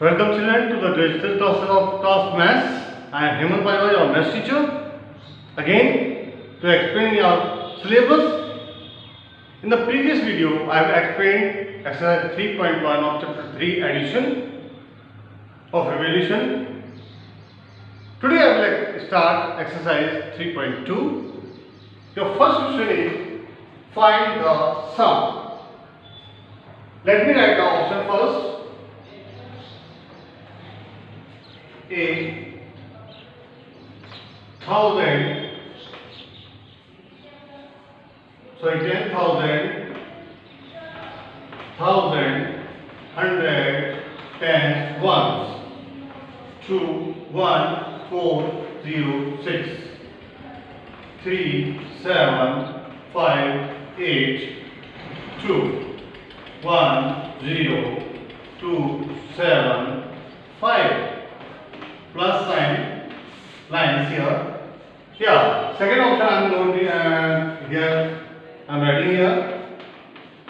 Welcome children to the digital classes of Task Maths. I am Hemant Paliwal, your maths teacher. Again, to explain your syllabus. In the previous video, I have explained exercise 3.1 of chapter 3 addition of revolution. Today I will start exercise 3.2. Your first question is find the sum. Let me write the option first. A 10,000, sorry 10,000, 100 tens ones, 2, 1, 4, 0, 6, 3, 7, 5, 8, 2, 1, 0, 2, 7, 5. Plus sign lines here. Yeah, second option I am noting here. I am writing here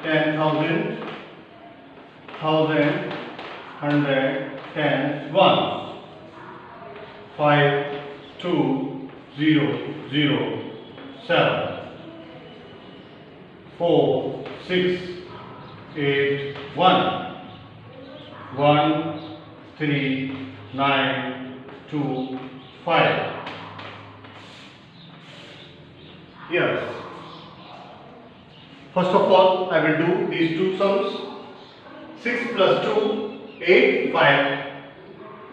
10,000, 100, 10, 1, 5, 2, 0, 0, 7, 4, 6, 8, 1, 1, 3, 9, 2, 5. Yes. First of all, I will do these two sums. 6 plus 2, 8, 5,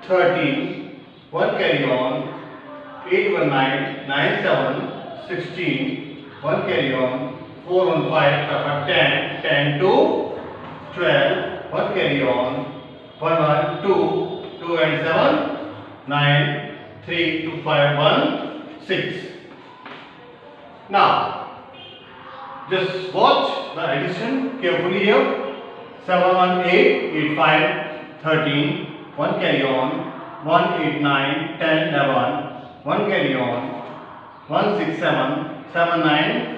13, 1 carry on, 8, 1, 9, 9, 7, 16, 1 carry on, 4, 1, 5, 5, 10, 10, 2, 12, 1 carry on, 1, 1, 2, 2 and 7, 9, 3, 2, 5, 1, 6. Now, just watch the addition carefully here. 7, 1, 8, 8, 5, 13, 1 carry on, 1, 8, 9, 10, 11, 1 carry on, 1, 6, 7, 7, 9,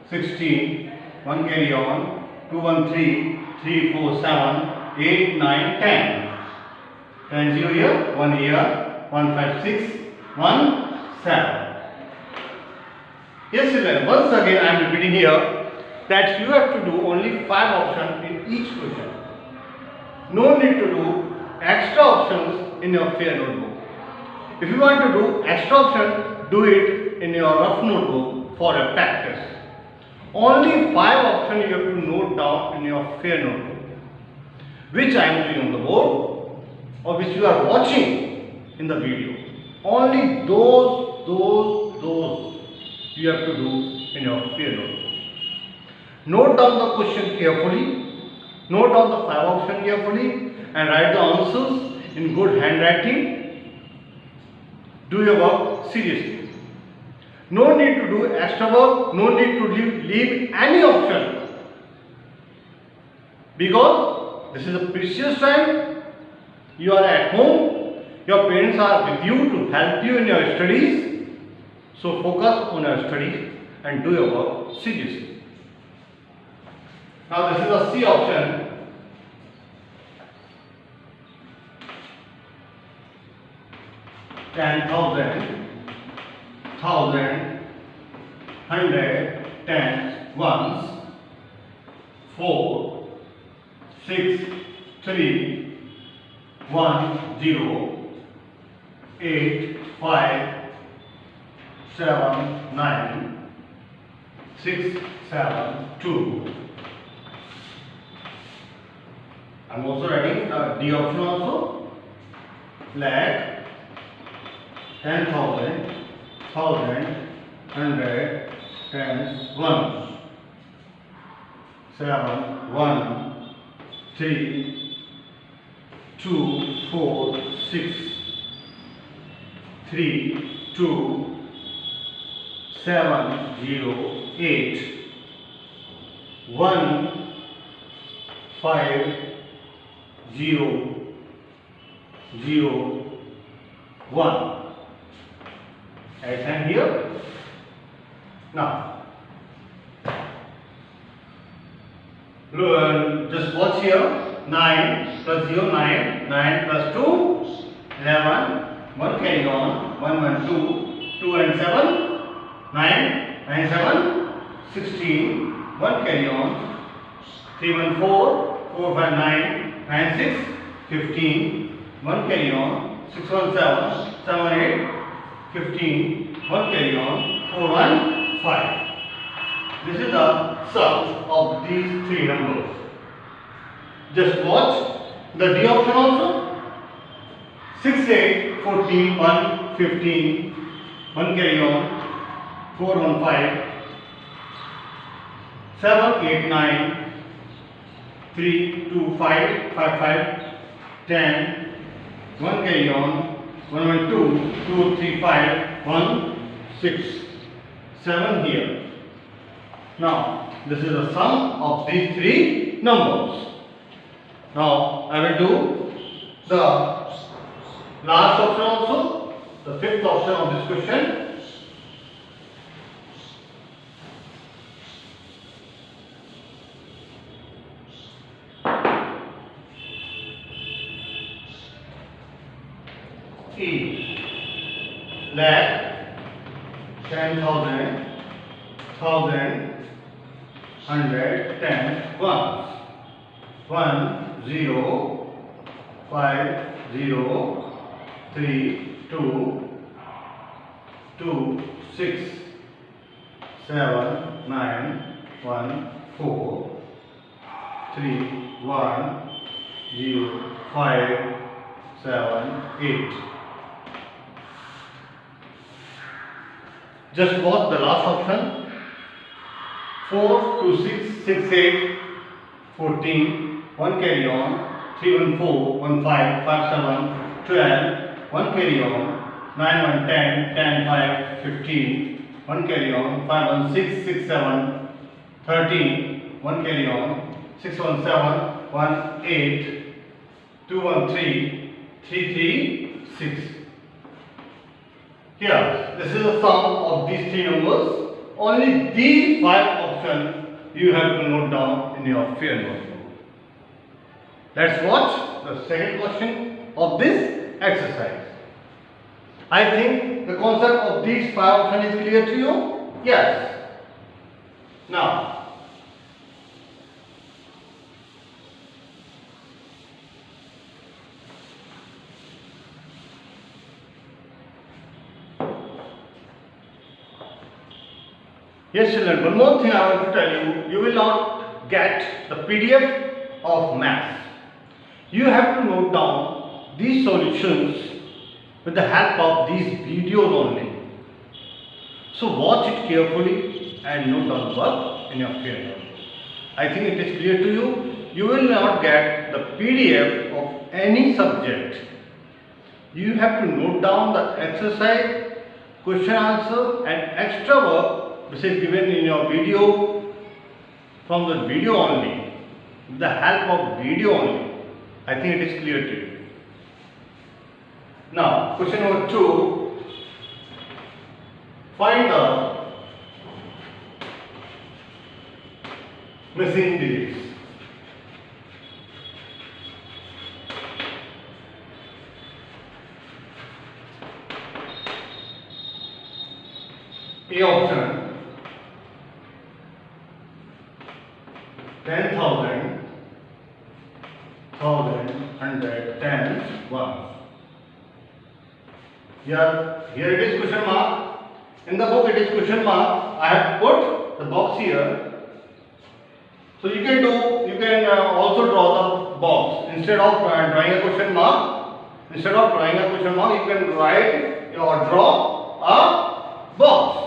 16, 1 carry on, 2, 1, 3, 3, 4, 7, 8, 9, 10. 10 0 here, 1 here, 1 5 6, 1 7. Yes children, once again I am repeating here that you have to do only 5 options in each question. No need to do extra options in your fair notebook. If you want to do extra options, do it in your rough notebook for a practice. Only 5 options you have to note down in your fair notebook, which I am doing on the board or which you are watching in the video. Only those you have to do in your fair notebook. Note down the question carefully, note down the 5 options carefully and write the answers in good handwriting. Do your work seriously. No need to do extra work, no need to leave any option, because this is a precious time. You are at home, your parents are with you to help you in your studies. So focus on your studies and do your work seriously. Now this is a C option. $10,000, 100, tens, ones, 4, 6, 3, 1, 0, 8, 5, 7, 9, 6, 7, 2. I am also writing the D option also. Lakh, 10,000, 100, tens, ones, 7, 1, 3, 2, 4, 6, 3, 2, 7, 0, 8, 1, 5, 0, 0, 1. And here. Now, just watch here. 9 plus 0, 9. 9 plus 2, 11, 1 carry on, 1, 1, 2, 2 and 7, 9, 9, 7, 16, 1 carry on, 3, 1, 4, 4, 5, 9, 9, 6, 15, 1 carry on, 6, 1, 7, 7, 8, 15, 1 carry on, 4, 1, 5. This is the sum of these three numbers. Just watch the D option also. 6, 8, 14, 1, 15, 1 carry on, 4, 1, 5, 7, 8, 9, 3, 2, 5, 5, 5, 10, 1 carry on, 1, 1, 2, 2, 3, 5, 1, 6, 7 here. Now, this is the sum of these three numbers. Now, I will do the last option also, the fifth option of this question. E, lakh, 10,000, 1,000, 100, 10, 1, 1, 0, 5, 0, 3, 2, 2, 6, 7, 9, 1, 4, 3, 1, 0, 5, 7, 8. Just watch the last option. 4, 2, 6, 6, 8, 14, 1 carry on, 3, 1, 4, 1, 5, 5, 7, 12, 1 carry on, 9, 1, 10, 10, 5, 15, 1 carry on, 5, 1, 6, 6, 7, 13, 1 carry on, 6, 1, 7, 1, 8, 2, 1, 3, 3, 3, 6. Here, this is the sum of these three numbers. Only these 5 options you have to note down in your fear notebook. Let's watch the second question of this exercise. I think the concept of these 5 options is clear to you? Yes. Now, yes children, one more thing I want to tell you, you will not get the PDF of maths. You have to note down these solutions with the help of these videos only. So watch it carefully and note down the work in your fear notebook. I think it is clear to you. You will not get the PDF of any subject. You have to note down the exercise, question answer and extra work which is given in your video from the video only, with the help of video only. I think it is clear to you. Now, question number 2. Find the missing digits. A option 10,000, 1,000, 100, 10, 1. Here it is question mark. In the book it is question mark. I have put the box here. So you can also draw the box. Instead of drawing a question mark, you can write or draw a box.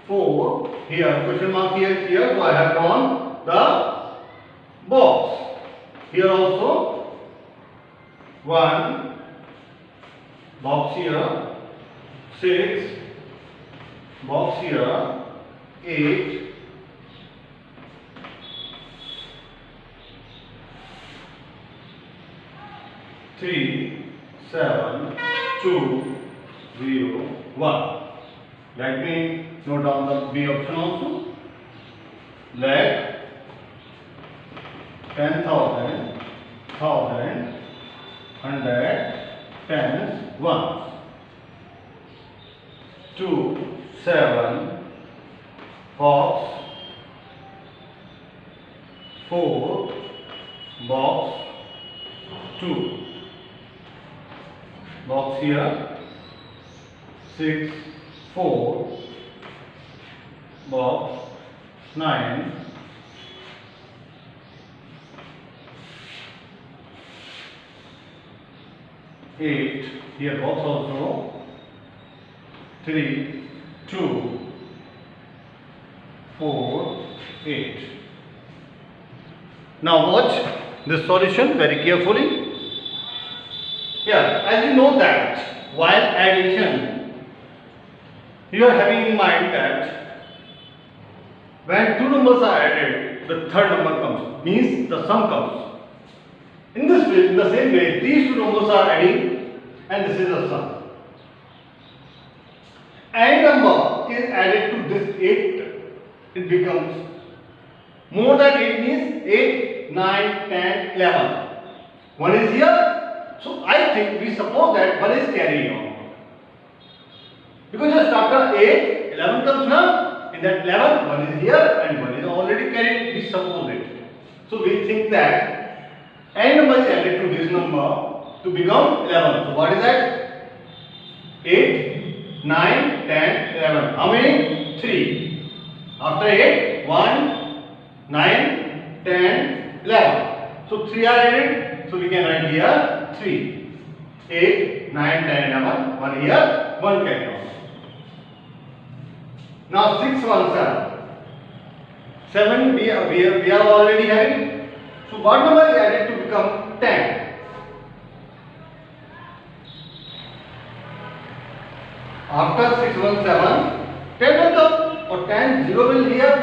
4 here, question mark here, so I have drawn the box. Here also 1 box here, 6 box here, 8 3 7 2 0 1. Let me note down the B option also. Let 10,000, thousand, hundred, tens, ones. 2, 7, box, 4, box, 2, box here, 6, 4, box, 9, 8, here box also, 3, 2, 4, 8. Now watch this solution very carefully. Here, as you know that while addition, you are having in mind that when two numbers are added, the third number comes, means the sum comes. In this way, in the same way, these two numbers are adding and this is the sum. Any number is added to this 8, it becomes more than 8 means 8, 9, 10, 11. 1 is here, so I think we suppose that 1 is carrying on. Because just after 8, 11 comes now, in that 11, 1 is here and 1 is already carried, we suppose it. So we think that any number is added to this number to become 11. So what is that? 8, 9, 10, 11. How many? 3. After 8, 1, 9, 10, 11. So 3 are added. So we can write here 3. 8, 9, 10, 11. 1 here, 1 carry on. Now 6, 1, 7. 7 we are already having. So what number is added to become 10? After 6, 1, 7, 10 will come or 10, 0 will here.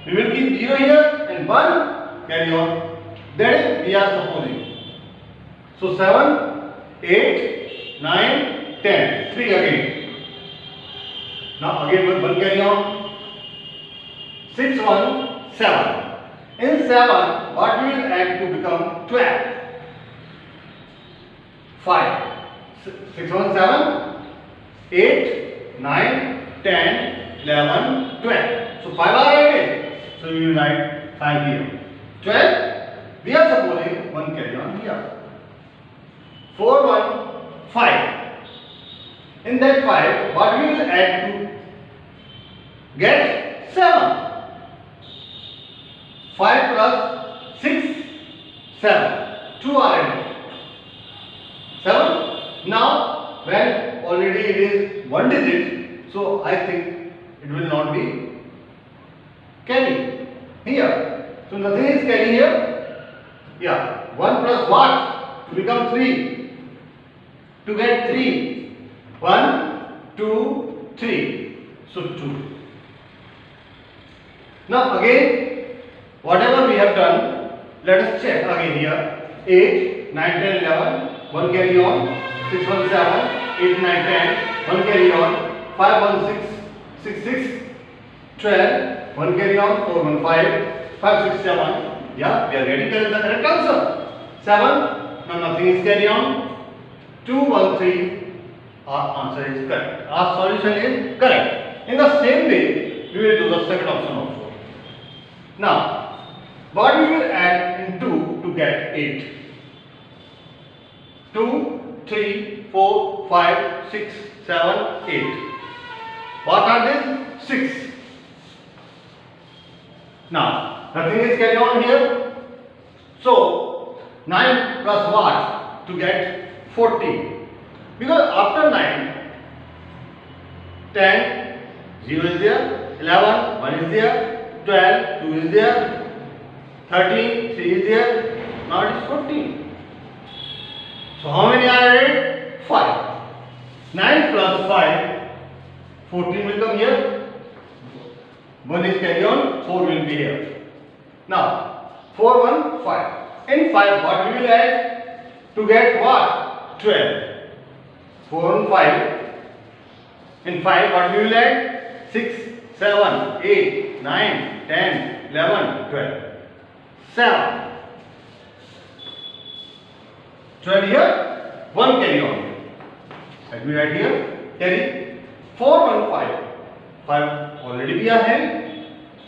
We will keep 0 here and 1 carry on. That is we are supposing. So 7, 8, 9, 10. 3 again. Now again 1 carry on. 6, 1, 7. In 7, what we will add to become 12? 5. 6, 1, 7, 8, 9, 10, 11, 12. So 5 are added. So we will write 5 here. 12, we are supposing 1 carry on here. 4, 1, 5. In that 5, what we will add to get 7? 5 plus 6, 7. 2 are added. 7. Now, when already it is 1 digit, so I think it will not be carry here. So nothing is carry here. Yeah. 1 plus what? To become 3. To get 3. 1, 2, 3. So 2. Now again, whatever we have done, let us check again here. 8, 9, 10, 11, 1 carry on. 6, 1, 7, 8, 9, 10, 1 carry on. 5, 1, 6, 6, 6, 12, 1 carry on. 4, 1, 5, 5, 6, 7. Yeah, we are getting the correct answer. 7, no, nothing is carry on. 2, 1, 3, our answer is correct. Our solution is correct. In the same way, we will do the second option also. Now, what we will add in 2 to get 8? 2, 3, 4, 5, 6, 7, 8. What are these? 6. Now, nothing is carried on here. So, 9 plus what? To get 14. Because after 9, 10, 0 is there, 11, 1 is there, 12, 2 is there, 13, 3 is there, now it is 14. So how many are added? 5. 9 plus 5, 14 will come here. 1 is carry on, 4 will be here. Now, 4, 1, 5. In 5, what we will add? To get what? 12. 4 and 5. In 5, what we will add? 6, 7, 8, 9, 10, 11, 12. 7. 12 here, 1 carry on. Let me write here, carry 4, 1, 5. 5 already we are having.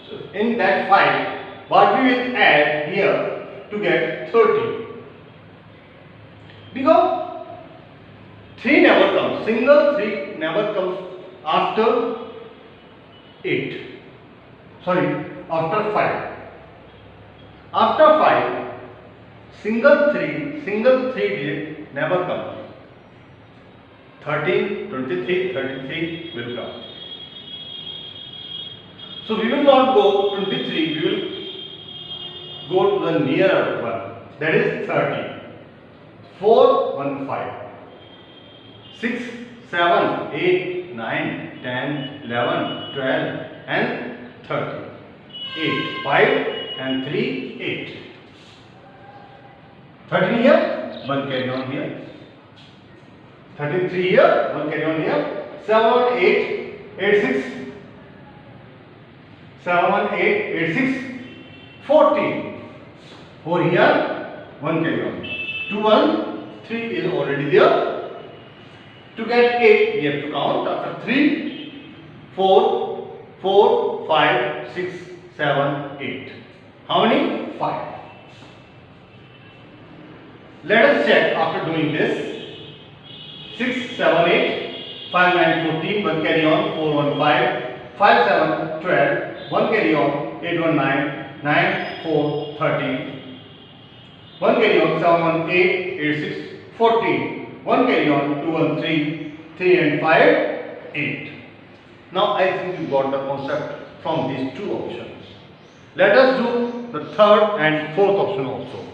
So in that 5, what we will add here to get 30? Because 3 never comes, single 3 never comes after 8. Sorry, after 5. After 5, single 3 digit never comes. 13, 23, 33 will come. So we will not go 23, we will go to the nearer one, that is 30. 4, 1, 5. 6, 7, 8, 9, 10, 11, 12 and 30. 8, 5 and 3, 8. 13 here, 1 carry on here. 13, 3 here, 1 carry on here. 7, 8, 8, 6. 7, 1, 8, 8, 6. 14. 4 here, 1 carry on. 2, 1, 3 is already there. To get 8, we have to count after 3, 4, 4, 5, 6, 7, 8. How many? 5. Let us check after doing this. 6, 7, 8, 5, 9, 14, 1 carry on, 4, 1, 5, 5, 7, 12, 1 carry on, 8, 1, 9, 9, 4, 13, 1 carry on, 7, 1, 8, 8, 6, 14. 1 carry on, 2, 1, 3, 3 and 5, 8. Now I think you got the concept from these two options. Let us do the third and fourth option also.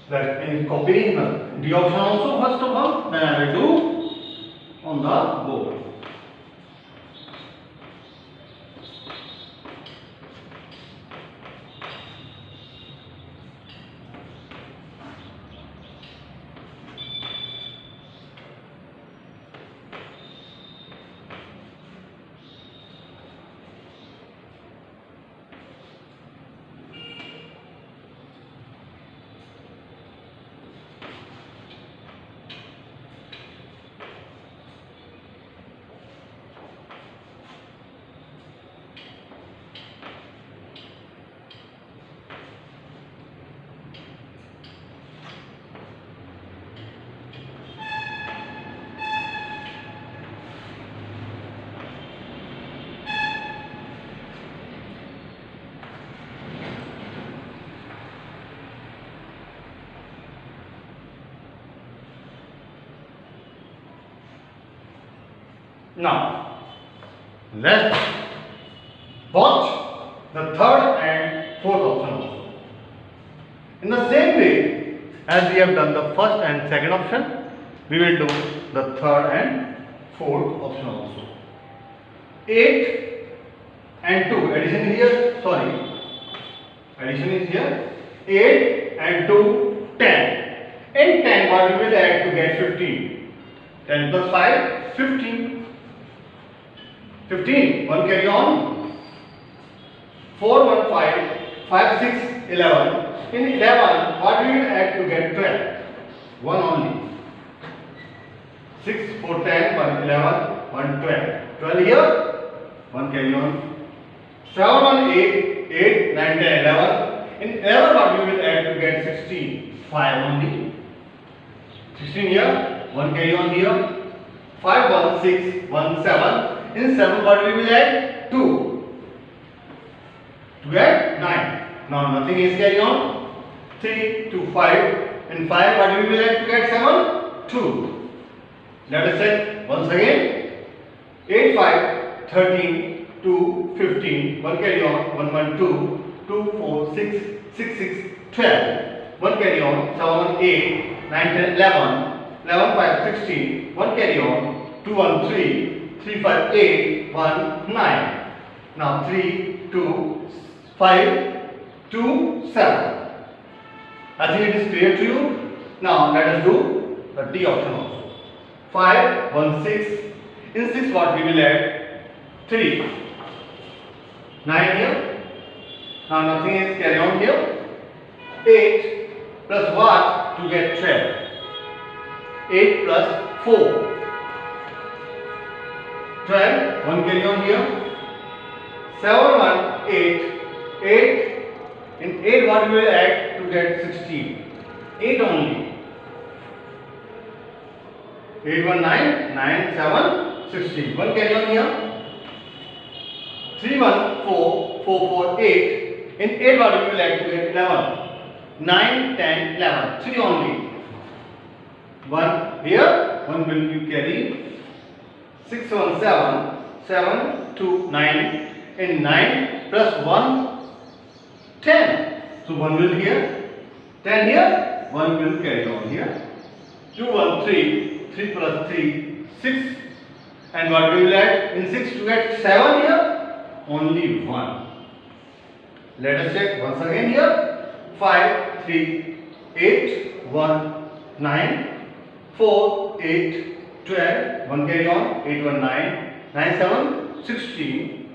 That means copying the option also first of all, then I will do on the board. Now, let's watch the third and fourth option also. In the same way as we have done the first and second option, we will do the third and fourth option also. 8 and 2, addition is here, sorry, addition is here, 8 and 2, 10. In 10, what we will add to get 15? 10 plus 5, 15. 15, 1 carry on, 4, 1, 5, 5, 6, 11. In 11, what we will add to get 12? 1 only. 6, 4, 10, 1, 11, 1, 12. 12 here, 1 carry on. 7, 1, 8, 8, 9, 10, 11. In 11, what we will add to get 16? 5 only. 16 here, 1 carry on here. 5, 1, 6, 1, 7. In 7, what we will add? 2. To get 9. Now nothing is carry on. 3, 2, 5, In 5, what we will add to get 7? 2. Let us check once again. 8, 5, 13, 2, 15. 1 carry on. 1, 1, 2. 2, 4, 6, 6, 6, 12. 1 carry on. 7, 1, 8, 9, 10, 11. 11, 5, 16. 1 carry on. 2, 1, 3. 3, 5, 8. 1, 9. Now 3, 2, 5, 2, 7. I think it is clear to you. Now let us do the D option also. 5, 1, 6. In 6 what we will add? 3. 9 here. Now nothing is carry on here. 8 plus what to get 12? 8 plus 4. 12. 1 carry on here. 7, 1, 8. 8. In 8 what we will add to get 16? 8 only. 8, 1, 9. 9, 7, 16. 1 carry on here. 3, 1, 4. 4, 4, 8. In 8 what we will add to get 11? 9, 10, 11. 3 only. 1 here. 1 will you carry. 6, 1, 7. 7, 2, 9. In 9 plus 1, 10. So 1 will here. 10 here. 1 will carry on here. 2, 1, 3. 3 plus 3, 6. And what we will add? In 6 to get 7 here? Only 1. Let us check once again here. 5, 3, 8, 1, 9, 4, 8, 12. 1 carry on. 8, 1, 9. 9, 7, 16.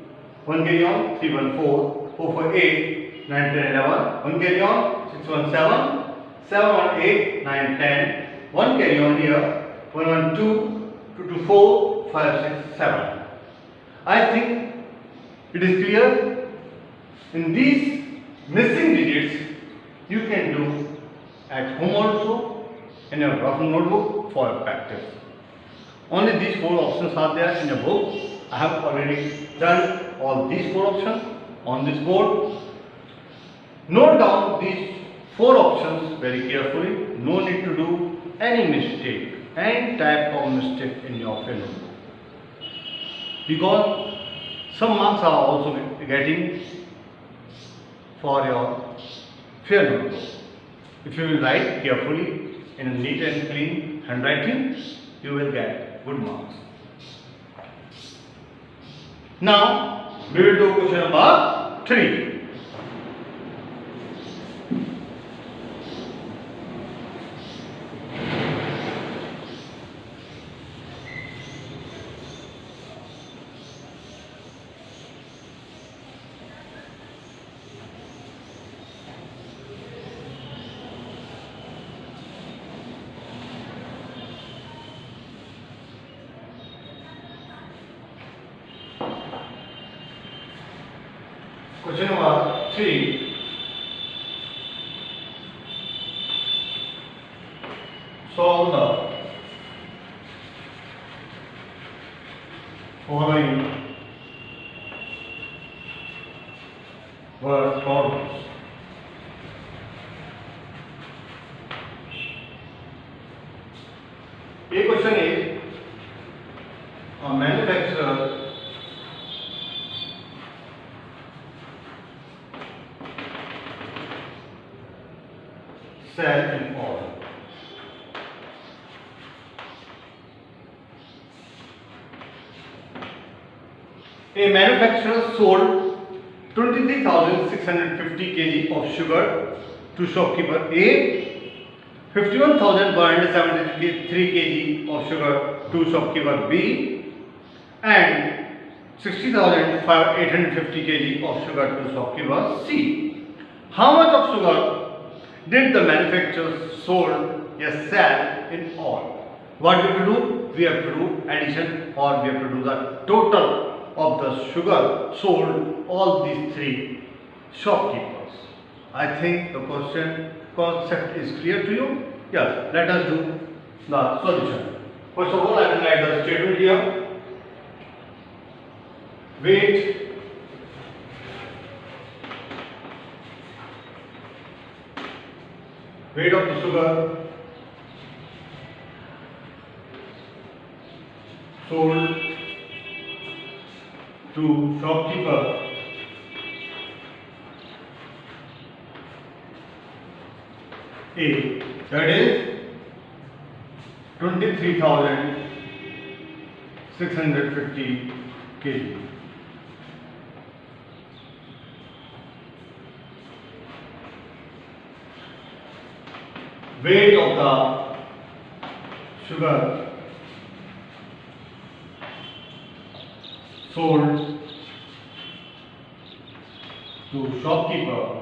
1 carry on. 3, 1, 4. 4, 4, 8. 9, 10, 11. 1 carry on. 6, 1, 7. 7, 1, 8. 9, 10. 1 carry on here. 1, 1, 2. 2, 2, 4. 5, 6, 7. I think it is clear. In these missing digits, you can do at home also in your rough notebook for practice. Only these 4 options are there in the book. I have already done all these 4 options on this board. Note down these 4 options very carefully. No need to do any mistake, any type of mistake in your field notebook. Because some marks are also getting for your field notebook. If you will write carefully in a neat and clean handwriting, you will get good marks. Now we will do question number 3. Question number 3. Solve the following word problems. A question is, a manufacturer sell in all. A manufacturer sold 23,650 kg of sugar to shopkeeper A, 51,173 kg of sugar to shopkeeper B, and 60,850 kg of sugar to shopkeeper C. How much of sugar did the manufacturer sold sell in all? What we have to do? We have to do addition, or we have to do the total of the sugar sold all these 3 shopkeepers. I think the question concept is clear to you. Yes, let us do the solution. First of all, I will write the statement here. Weight weight of the sugar sold to shopkeeper A, that is 23,650 kg. Weight of the sugar sold to shopkeeper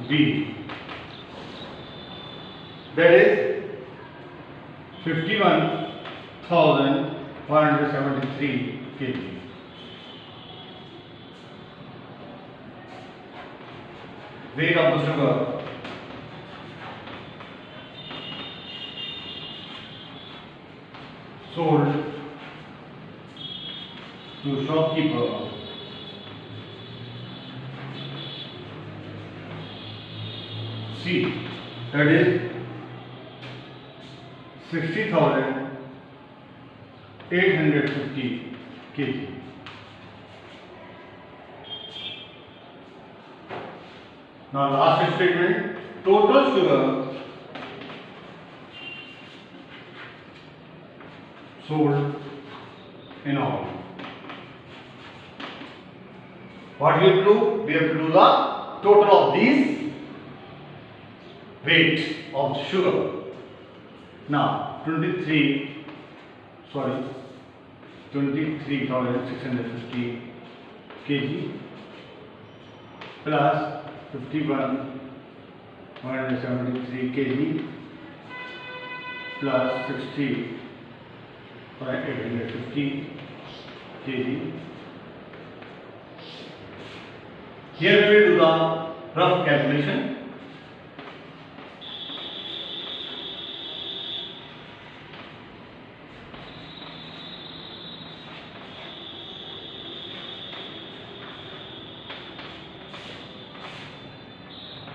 B, that is 51,173 kg. Weight of the sugar sold to shopkeeper C, that is 60,850 kg. Now last statement, total sugar sold in all. What we have to do? We have to do the total of these weight of sugar. Now 23,650 kg plus 51,173 kg plus 60,850 kg. Here we will do the rough calculation.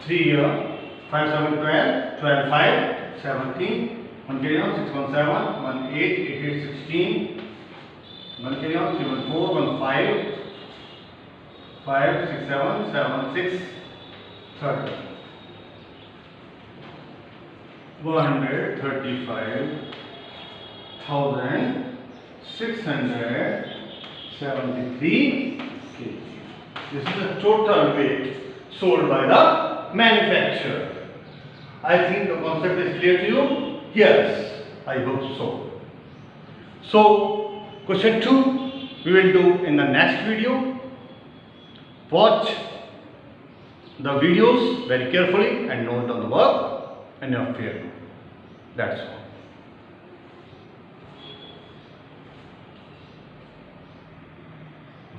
Three here, 5, 7, 12, 12, 5, 17, 1 carry on, 6, 1, 7, 1, 8, 8, 8, 16, 1 carry on, 3, 1, 4, 1, 5, 5, 6, 7, 7, 6, 30. 135,673 kg. This is the total weight sold by the manufacturer. I think the concept is clear to you? Yes, I hope so. So, question 2 we will do in the next video. Watch the videos very carefully and note down the work and your fear. That's all.